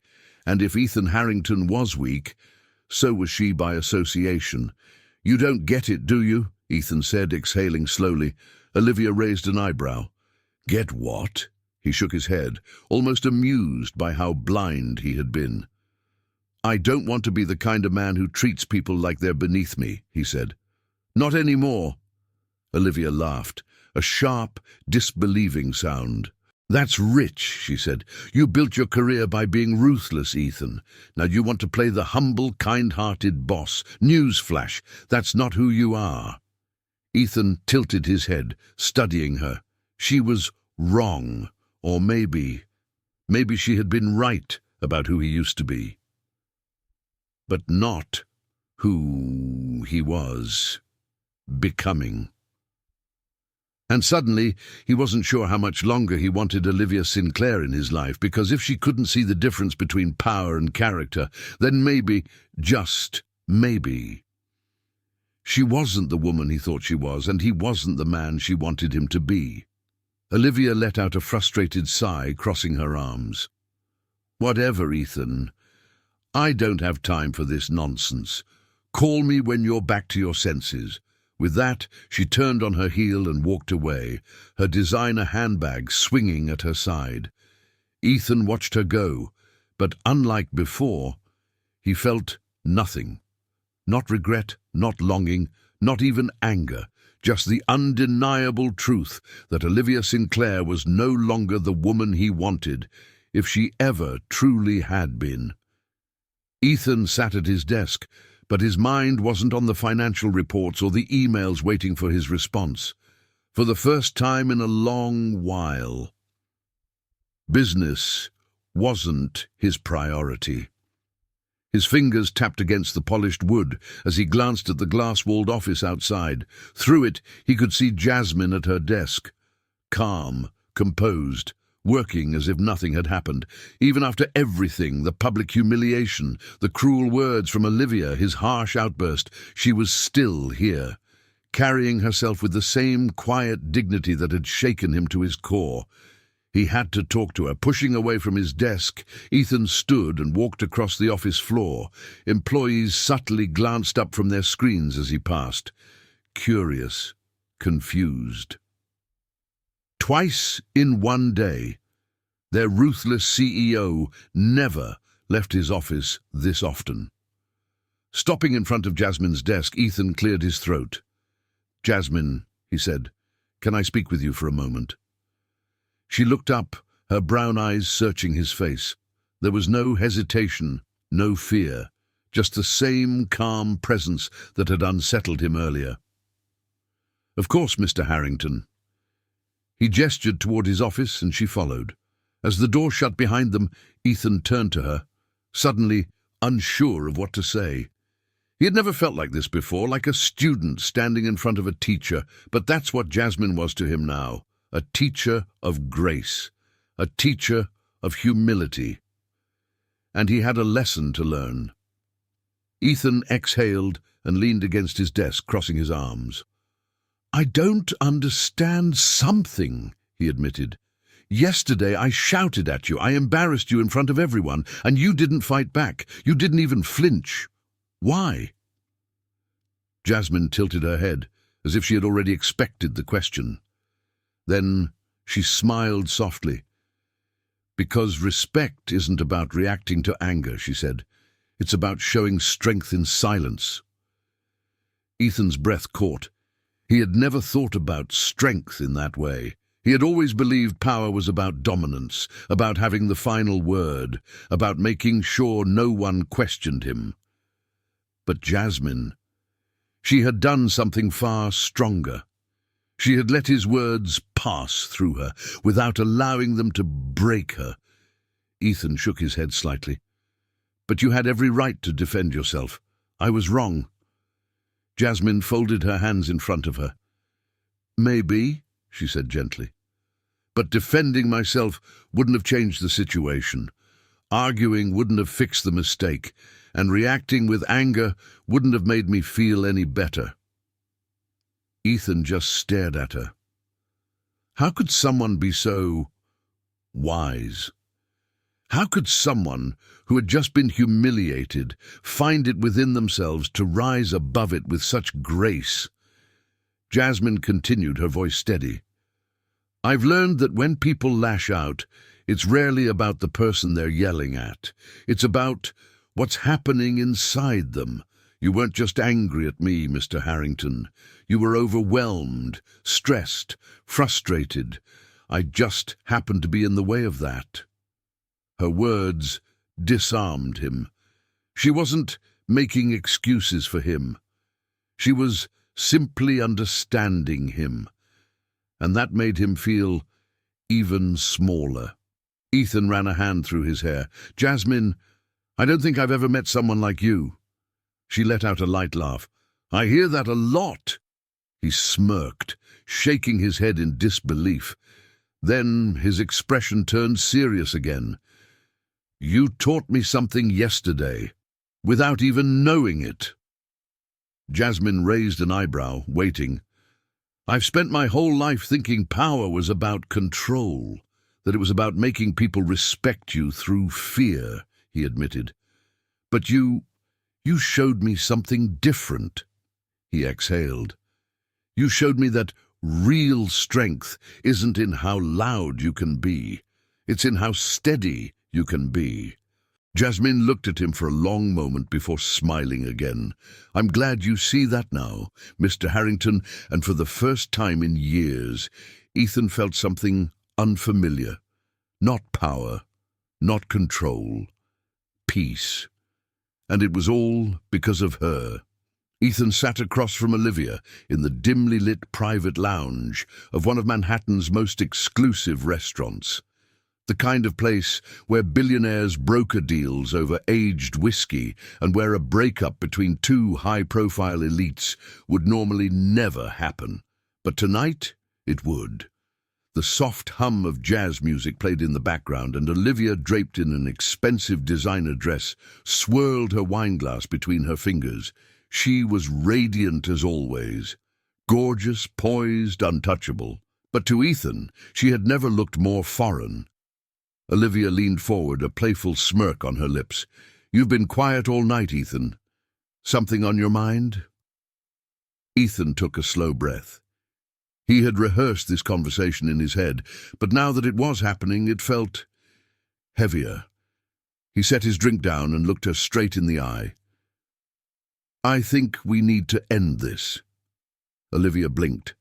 A: And if Ethan Harrington was weak, so was she by association. "You don't get it, do you?" Ethan said, exhaling slowly. Olivia raised an eyebrow. "Get what?" He shook his head, almost amused by how blind he had been. "I don't want to be the kind of man who treats people like they're beneath me," he said. "Not anymore." Olivia laughed, a sharp, disbelieving sound. "That's rich," she said. "You built your career by being ruthless, Ethan. Now you want to play the humble, kind-hearted boss. Newsflash, that's not who you are." Ethan tilted his head, studying her. She was wrong, or maybe she had been right about who he used to be. But not who he was becoming. And suddenly, he wasn't sure how much longer he wanted Olivia Sinclair in his life, because if she couldn't see the difference between power and character, then maybe, just maybe, she wasn't the woman he thought she was, and he wasn't the man she wanted him to be. Olivia let out a frustrated sigh, crossing her arms. "Whatever, Ethan. I don't have time for this nonsense. Call me when you're back to your senses." With that, she turned on her heel and walked away, her designer handbag swinging at her side. Ethan watched her go, but unlike before, he felt nothing. Not regret, not longing, not even anger, just the undeniable truth that Olivia Sinclair was no longer the woman he wanted, if she ever truly had been. Ethan sat at his desk, but his mind wasn't on the financial reports or the emails waiting for his response. For the first time in a long while, business wasn't his priority. His fingers tapped against the polished wood as he glanced at the glass-walled office outside. Through it, he could see Jasmine at her desk, calm, composed, working as if nothing had happened. Even after everything, the public humiliation, the cruel words from Olivia, his harsh outburst, she was still here, carrying herself with the same quiet dignity that had shaken him to his core. He had to talk to her. Pushing away from his desk, Ethan stood and walked across the office floor. Employees subtly glanced up from their screens as he passed, curious, confused. Twice in one day, their ruthless CEO never left his office this often. Stopping in front of Jasmine's desk, Ethan cleared his throat. "Jasmine," he said, "can I speak with you for a moment?" She looked up, her brown eyes searching his face. There was no hesitation, no fear, just the same calm presence that had unsettled him earlier. "Of course, Mr. Harrington." He gestured toward his office, and she followed. As the door shut behind them, Ethan turned to her, suddenly unsure of what to say. He had never felt like this before, like a student standing in front of a teacher, but that's what Jasmine was to him now, a teacher of grace, a teacher of humility. And he had a lesson to learn. Ethan exhaled and leaned against his desk, crossing his arms. "I don't understand something," he admitted. "Yesterday I shouted at you, I embarrassed you in front of everyone, and you didn't fight back. You didn't even flinch. Why?" Jasmine tilted her head, as if she had already expected the question. Then she smiled softly. "Because respect isn't about reacting to anger," she said. "It's about showing strength in silence." Ethan's breath caught. He had never thought about strength in that way. He had always believed power was about dominance, about having the final word, about making sure no one questioned him. But Jasmine, she had done something far stronger. She had let his words pass through her, without allowing them to break her. Ethan shook his head slightly. "But you had every right to defend yourself. I was wrong." Jasmine folded her hands in front of her. "Maybe," she said gently. "But defending myself wouldn't have changed the situation. Arguing wouldn't have fixed the mistake, and reacting with anger wouldn't have made me feel any better." Ethan just stared at her. How could someone be so wise? How could someone who had just been humiliated find it within themselves to rise above it with such grace? Jasmine continued, her voice steady. "I've learned that when people lash out, it's rarely about the person they're yelling at. It's about what's happening inside them. You weren't just angry at me, Mr. Harrington. You were overwhelmed, stressed, frustrated. I just happened to be in the way of that." Her words disarmed him. She wasn't making excuses for him. She was simply understanding him, and that made him feel even smaller. Ethan ran a hand through his hair. "Jasmine, I don't think I've ever met someone like you." She let out a light laugh. "I hear that a lot." He smirked, shaking his head in disbelief. Then his expression turned serious again. "You taught me something yesterday, without even knowing it." Jasmine raised an eyebrow, waiting. "I've spent my whole life thinking power was about control, that it was about making people respect you through fear," he admitted. "But you showed me something different." He exhaled. "You showed me that real strength isn't in how loud you can be. It's in how steady you can be." Jasmine looked at him for a long moment before smiling again. "I'm glad you see that now, Mr. Harrington," and for the first time in years, Ethan felt something unfamiliar. Not power, not control, peace. And it was all because of her. Ethan sat across from Olivia in the dimly lit private lounge of one of Manhattan's most exclusive restaurants. The kind of place where billionaires broker deals over aged whiskey and where a breakup between two high-profile elites would normally never happen. But tonight, it would. The soft hum of jazz music played in the background, and Olivia, draped in an expensive designer dress, swirled her wineglass between her fingers. She was radiant as always, gorgeous, poised, untouchable. But to Ethan, she had never looked more foreign. Olivia leaned forward, a playful smirk on her lips. "You've been quiet all night, Ethan. Something on your mind?" Ethan took a slow breath. He had rehearsed this conversation in his head, but now that it was happening, it felt heavier. He set his drink down and looked her straight in the eye. "I think we need to end this." Olivia blinked.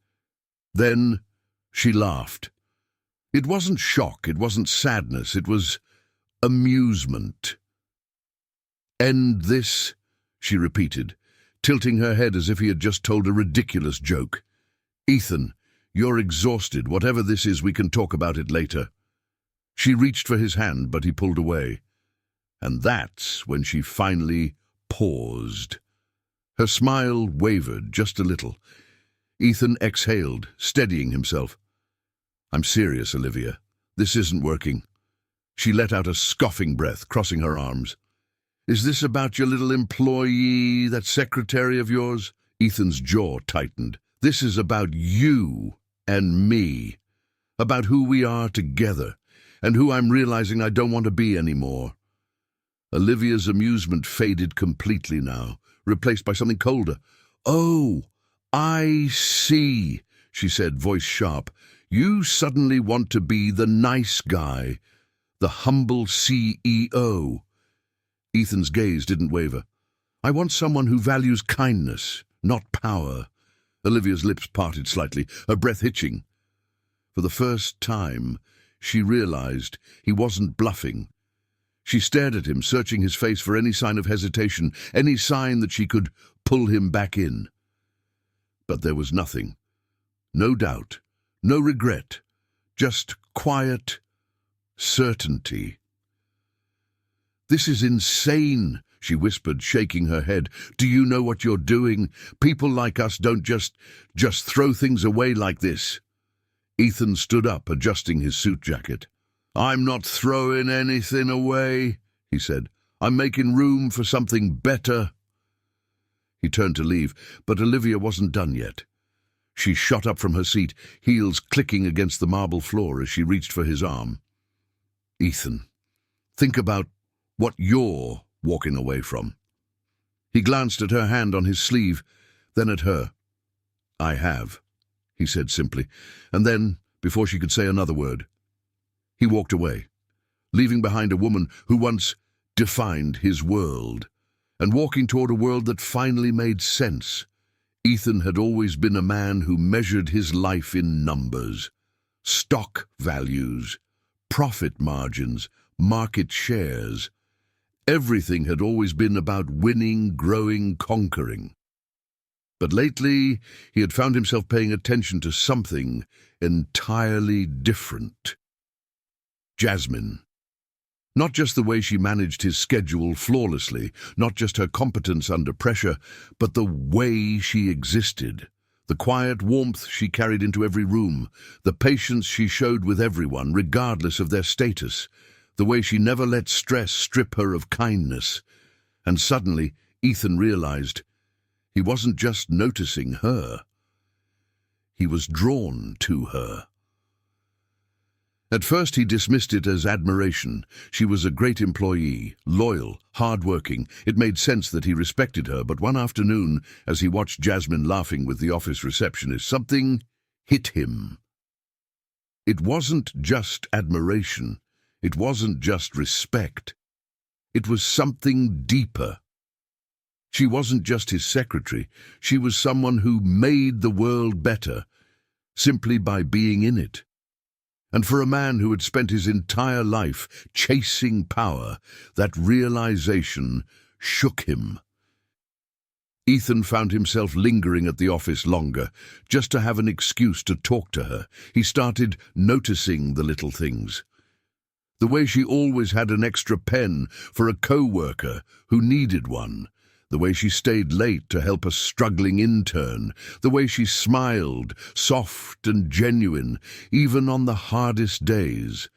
A: Then she laughed. It wasn't shock, it wasn't sadness, it was amusement. "End this?" she repeated, tilting her head as if he had just told a ridiculous joke. "Ethan, you're exhausted. Whatever this is, we can talk about it later." She reached for his hand, but he pulled away. And that's when she finally paused. Her smile wavered just a little. Ethan exhaled, steadying himself. "I'm serious, Olivia. This isn't working." She let out a scoffing breath, crossing her arms. Is this about your little employee, that secretary of yours? Ethan's jaw tightened. This is about you and me, about who we are together, and who I'm realizing I don't want to be anymore. Olivia's amusement faded completely now, replaced by something colder. "Oh, I see," she said, voice sharp. "You suddenly want to be the nice guy, the humble CEO." Ethan's gaze didn't waver. "I want someone who values kindness, not power." Olivia's lips parted slightly, her breath hitching. For the first time, she realized he wasn't bluffing. She stared at him, searching his face for any sign of hesitation, any sign that she could pull him back in. But there was nothing. No doubt, no regret, just quiet certainty. "This is insane," she whispered, shaking her head. "Do you know what you're doing? People like us don't just throw things away like this." Ethan stood up, adjusting his suit jacket. "I'm not throwing anything away," he said. "I'm making room for something better." He turned to leave, but Olivia wasn't done yet. She shot up from her seat, heels clicking against the marble floor as she reached for his arm. "Ethan, think about what you're walking away from." He glanced at her hand on his sleeve, then at her. "I have," he said simply, and then, before she could say another word, he walked away, leaving behind a woman who once defined his world, and walking toward a world that finally made sense. Ethan had always been a man who measured his life in numbers, stock values, profit margins, market shares. Everything had always been about winning, growing, conquering. But lately, he had found himself paying attention to something entirely different. Jasmine. Not just the way she managed his schedule flawlessly, not just her competence under pressure, but the way she existed. The quiet warmth she carried into every room, the patience she showed with everyone, regardless of their status, the way she never let stress strip her of kindness. And suddenly, Ethan realized he wasn't just noticing her. He was drawn to her. At first he dismissed it as admiration. She was a great employee, loyal, hard-working. It made sense that he respected her, but one afternoon, as he watched Jasmine laughing with the office receptionist, something hit him. It wasn't just admiration. It wasn't just respect. It was something deeper. She wasn't just his secretary. She was someone who made the world better, simply by being in it. And for a man who had spent his entire life chasing power, that realization shook him. Ethan found himself lingering at the office longer, just to have an excuse to talk to her. He started noticing the little things. The way she always had an extra pen for a co-worker who needed one. The way she stayed late to help a struggling intern, the way she smiled, soft and genuine, even on the hardest days.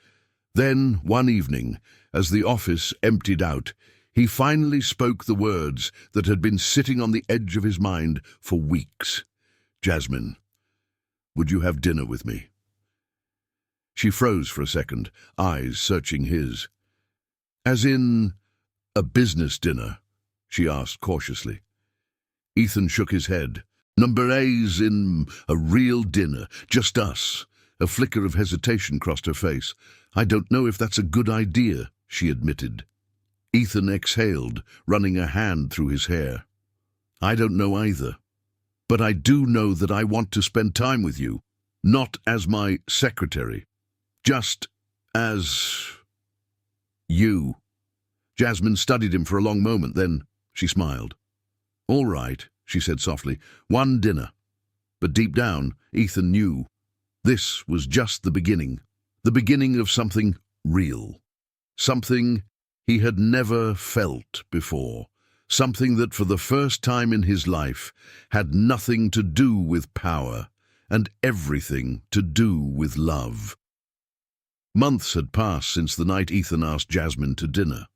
A: Then, one evening, as the office emptied out, he finally spoke the words that had been sitting on the edge of his mind for weeks. "Jasmine, would you have dinner with me?" She froze for a second, eyes searching his. "As in a business dinner?" she asked cautiously. Ethan shook his head. "Number A's in a real dinner, just us." A flicker of hesitation crossed her face. "I don't know if that's a good idea," she admitted. Ethan exhaled, running a hand through his hair. "I don't know either. But I do know that I want to spend time with you, not as my secretary, just as you." Jasmine studied him for a long moment, then she smiled. "All right," she said softly, "one dinner." But deep down, Ethan knew this was just the beginning of something real, something he had never felt before, something that for the first time in his life had nothing to do with power and everything to do with love. Months had passed since the night Ethan asked Jasmine to dinner.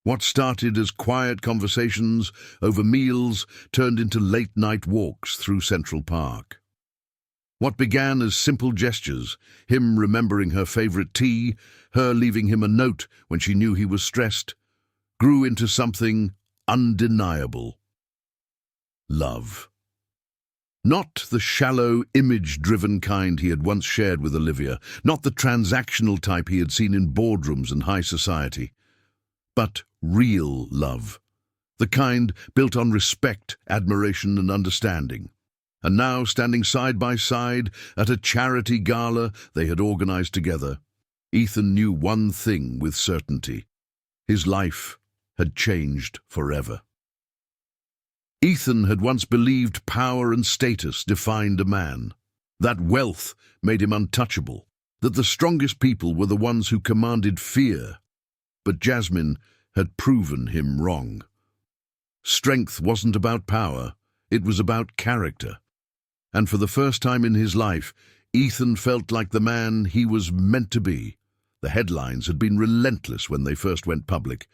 A: What started as quiet conversations over meals turned into late-night walks through Central Park. What began as simple gestures, him remembering her favorite tea, her leaving him a note when she knew he was stressed, grew into something undeniable. Love. Not the shallow, image-driven kind he had once shared with Olivia, not the transactional type he had seen in boardrooms and high society, but real love, the kind built on respect, admiration, and understanding. And now, standing side by side at a charity gala they had organized together, Ethan knew one thing with certainty. His life had changed forever. Ethan had once believed power and status defined a man, that wealth made him untouchable, that the strongest people were the ones who commanded fear. But Jasmine had proven him wrong. Strength wasn't about power, it was about character. And for the first time in his life, Ethan felt like the man he was meant to be. The headlines had been relentless when they first went public.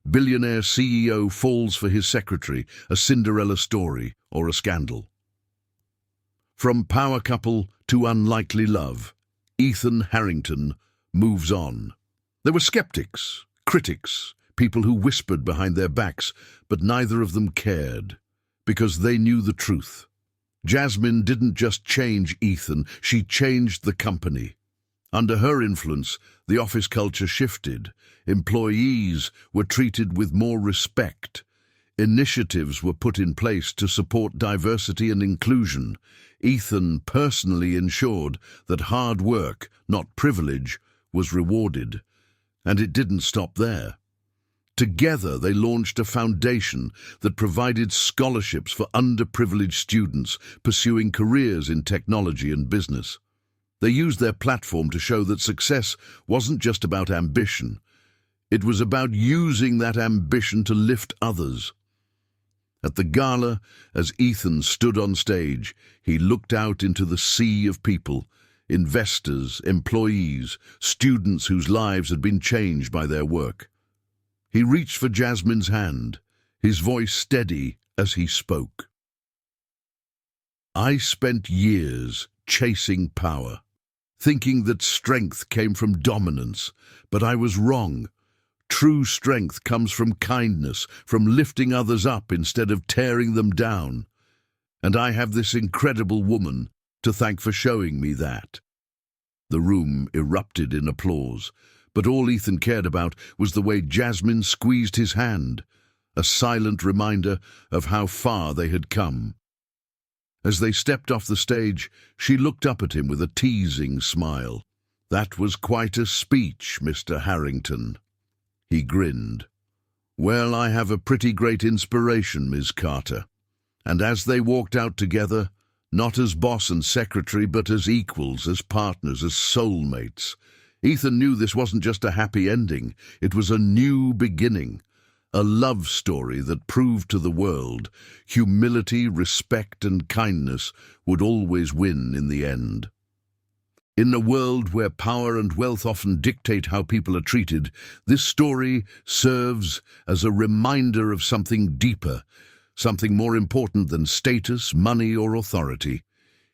A: Billionaire CEO falls for his secretary, a Cinderella story or a scandal. From power couple to unlikely love, Ethan Harrington moves on. There were skeptics, critics, people who whispered behind their backs, but neither of them cared, because they knew the truth. Jasmine didn't just change Ethan, she changed the company. Under her influence, the office culture shifted. Employees were treated with more respect. Initiatives were put in place to support diversity and inclusion. Ethan personally ensured that hard work, not privilege, was rewarded. And it didn't stop there. Together, they launched a foundation that provided scholarships for underprivileged students pursuing careers in technology and business. They used their platform to show that success wasn't just about ambition. It was about using that ambition to lift others. At the gala, as Ethan stood on stage, he looked out into the sea of people, investors, employees, students whose lives had been changed by their work. He reached for Jasmine's hand, his voice steady as he spoke. I spent years chasing power, thinking that strength came from dominance, but I was wrong. True strength comes from kindness, from lifting others up instead of tearing them down. And I have this incredible woman to thank for showing me that. The room erupted in applause, but all Ethan cared about was the way Jasmine squeezed his hand, a silent reminder of how far they had come. As they stepped off the stage, she looked up at him with a teasing smile. That was quite a speech, Mr. Harrington. He grinned. Well, I have a pretty great inspiration, Ms. Carter. And as they walked out together, not as boss and secretary, but as equals, as partners, as soulmates, Ethan knew this wasn't just a happy ending. It was a new beginning. A love story that proved to the world humility, respect, and kindness would always win in the end. In a world where power and wealth often dictate how people are treated, this story serves as a reminder of something deeper, something more important than status, money, or authority.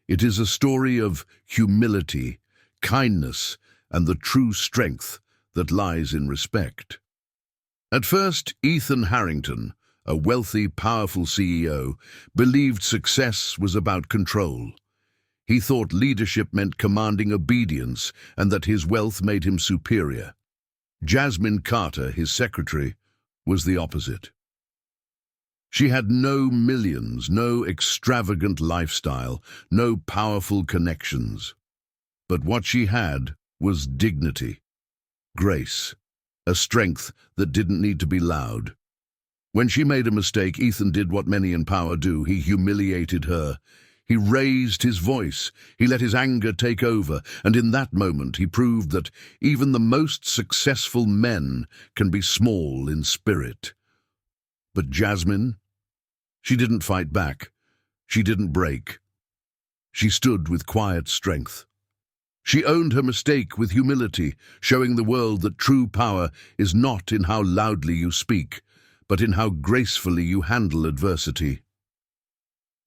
A: It is a story of humility, kindness, and the true strength that lies in respect. At first, Ethan Harrington, a wealthy, powerful CEO, believed success was about control. He thought leadership meant commanding obedience and that his wealth made him superior. Jasmine Carter, his secretary, was the opposite. She had no millions, no extravagant lifestyle, no powerful connections. But what she had was dignity, grace, a strength that didn't need to be loud. When she made a mistake, Ethan did what many in power do. He humiliated her. He raised his voice. He let his anger take over, and in that moment he proved that even the most successful men can be small in spirit. But Jasmine, she didn't fight back. She didn't break. She stood with quiet strength. She owned her mistake with humility, showing the world that true power is not in how loudly you speak, but in how gracefully you handle adversity.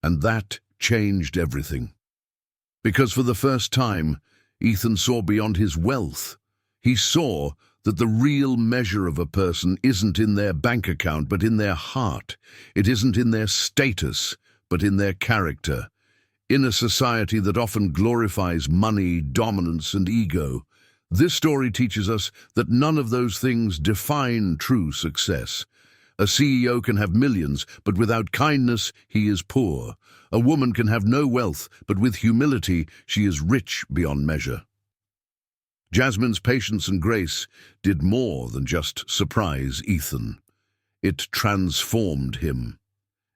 A: And that changed everything. Because for the first time, Ethan saw beyond his wealth. He saw that the real measure of a person isn't in their bank account, but in their heart. It isn't in their status, but in their character. In a society that often glorifies money, dominance, and ego, this story teaches us that none of those things define true success. A CEO can have millions, but without kindness, he is poor. A woman can have no wealth, but with humility, she is rich beyond measure. Jasmine's patience and grace did more than just surprise Ethan. It transformed him.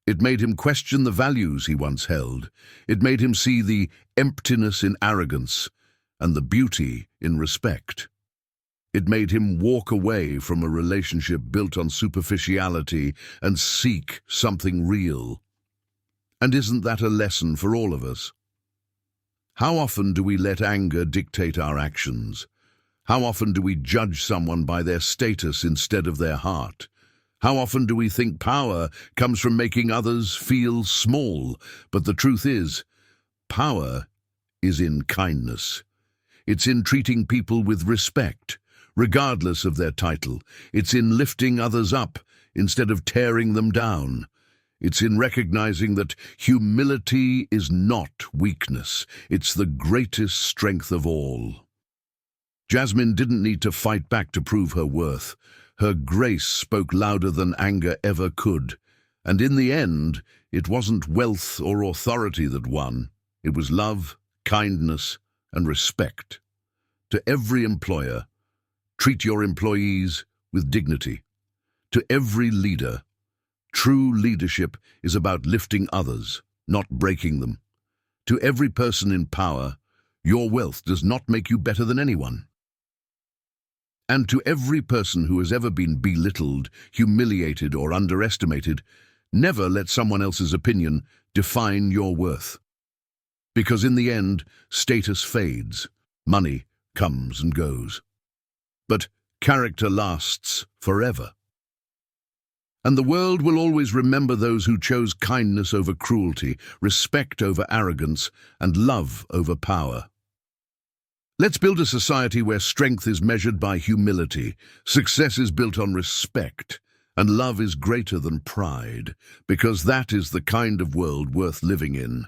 A: It made him question the values he once held. It made him see the emptiness in arrogance and the beauty in respect. It made him walk away from a relationship built on superficiality and seek something real. And isn't that a lesson for all of us? How often do we let anger dictate our actions? How often do we judge someone by their status instead of their heart? How often do we think power comes from making others feel small? But the truth is, power is in kindness. It's in treating people with respect, regardless of their title. It's in lifting others up instead of tearing them down. It's in recognizing that humility is not weakness. It's the greatest strength of all. Jasmine didn't need to fight back to prove her worth. Her grace spoke louder than anger ever could. And in the end, it wasn't wealth or authority that won. It was love, kindness, and respect. To every employer, treat your employees with dignity. To every leader, true leadership is about lifting others, not breaking them. To every person in power, your wealth does not make you better than anyone. And to every person who has ever been belittled, humiliated, or underestimated, never let someone else's opinion define your worth. Because in the end, status fades, money comes and goes. But character lasts forever. And the world will always remember those who chose kindness over cruelty, respect over arrogance, and love over power. Let's build a society where strength is measured by humility, success is built on respect, and love is greater than pride, because that is the kind of world worth living in.